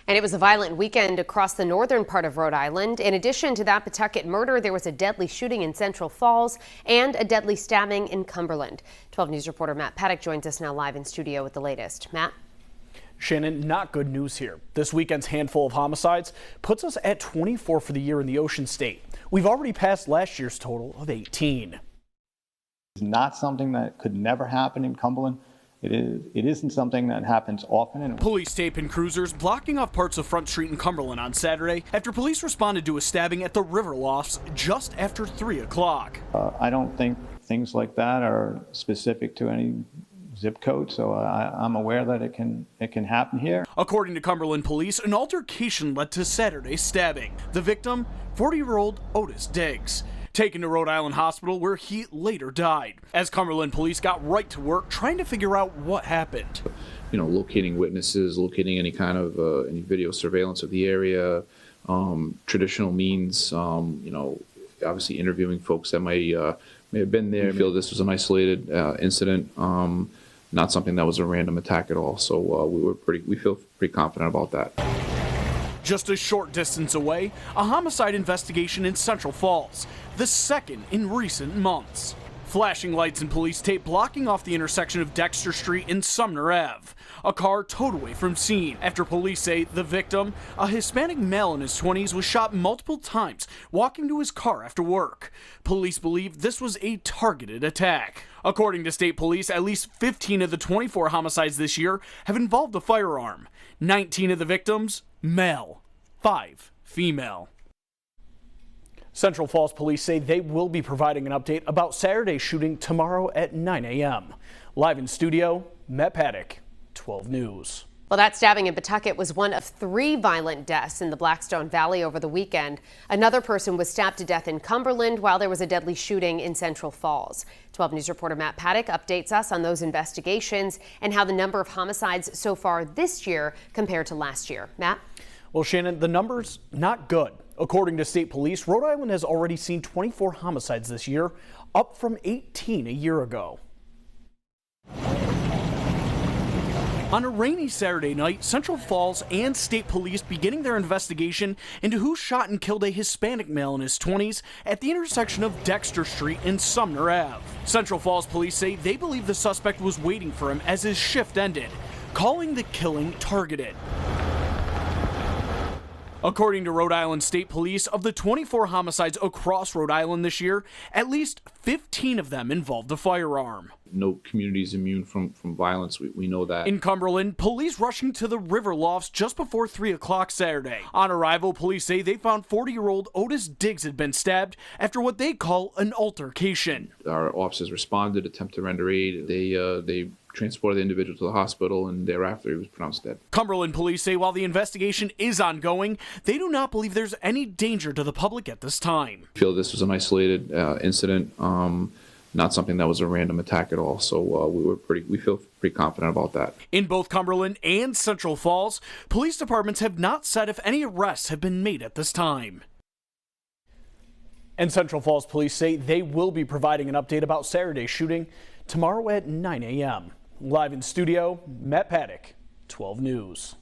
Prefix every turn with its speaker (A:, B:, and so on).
A: And it was a violent weekend across the northern part of Rhode Island. In addition to that Pawtucket murder, there was a deadly shooting in Central Falls and a deadly stabbing in Cumberland. 12 News reporter Matt Paddock joins us now live in studio with the latest. Matt?
B: Shannon, not good news here. This weekend's handful of homicides puts us at 24 for the year in the Ocean State. We've already passed last year's total of 18.
C: It's not something that could never happen in Cumberland. It isn't something that happens often.
B: Police tape and cruisers blocking off parts of Front Street in Cumberland on Saturday after police responded to a stabbing at the River Lofts just after 3 o'clock.
C: I don't think things like that are specific to any zip code, so I'm aware that it can happen here.
B: According to Cumberland police, an altercation led to Saturday's stabbing. The victim, 40-year-old Otis Diggs, taken to Rhode Island Hospital where he later died. As Cumberland police got right to work trying to figure out what happened.
D: Locating witnesses, locating any kind of any video surveillance of the area, traditional means, obviously interviewing folks that may have been there. We feel this was an isolated incident, not something that was a random attack at all. So we feel pretty confident about that.
B: Just a short distance away, a homicide investigation in Central Falls, the second in recent months. Flashing lights and police tape blocking off the intersection of Dexter Street and Sumner Ave. A car towed away from scene after police say the victim, a Hispanic male in his 20s, was shot multiple times walking to his car after work. Police believe this was a targeted attack. According to state police, at least 15 of the 24 homicides this year have involved a firearm. 19 of the victims, male, 5 female. Central Falls police say they will be providing an update about Saturday's shooting tomorrow at 9 a.m. Live in studio, Matt Paddock, 12 News.
A: Well, that stabbing in Pawtucket was one of 3 violent deaths in the Blackstone Valley over the weekend. Another person was stabbed to death in Cumberland while there was a deadly shooting in Central Falls. 12 News reporter Matt Paddock updates us on those investigations and how the number of homicides so far this year compared to last year. Matt?
B: Well, Shannon, the numbers not good. According to state police, Rhode Island has already seen 24 homicides this year, up from 18 a year ago. On a rainy Saturday night, Central Falls and state police beginning their investigation into who shot and killed a Hispanic male in his 20s at the intersection of Dexter Street and Sumner Ave. Central Falls police say they believe the suspect was waiting for him as his shift ended, calling the killing targeted. According to Rhode Island State Police, of the 24 homicides across Rhode Island this year, at least 15 of them involved a firearm.
D: No community is immune from violence. We know that.
B: In Cumberland, police rushing to the River Lofts just before 3 o'clock Saturday. On arrival, police say they found 40-year-old Otis Diggs had been stabbed after what they call an altercation.
D: Our officers responded, attempted to render aid. They transported the individual to the hospital, and thereafter he was pronounced dead.
B: Cumberland police say while the investigation is ongoing, they do not believe there's any danger to the public at this time.
D: I feel this was an isolated incident, not something that was a random attack at all. So we feel pretty confident about that.
B: In both Cumberland and Central Falls, police departments have not said if any arrests have been made at this time. And Central Falls police say they will be providing an update about Saturday's shooting tomorrow at 9 a.m. Live in studio, Matt Paddock, 12 News.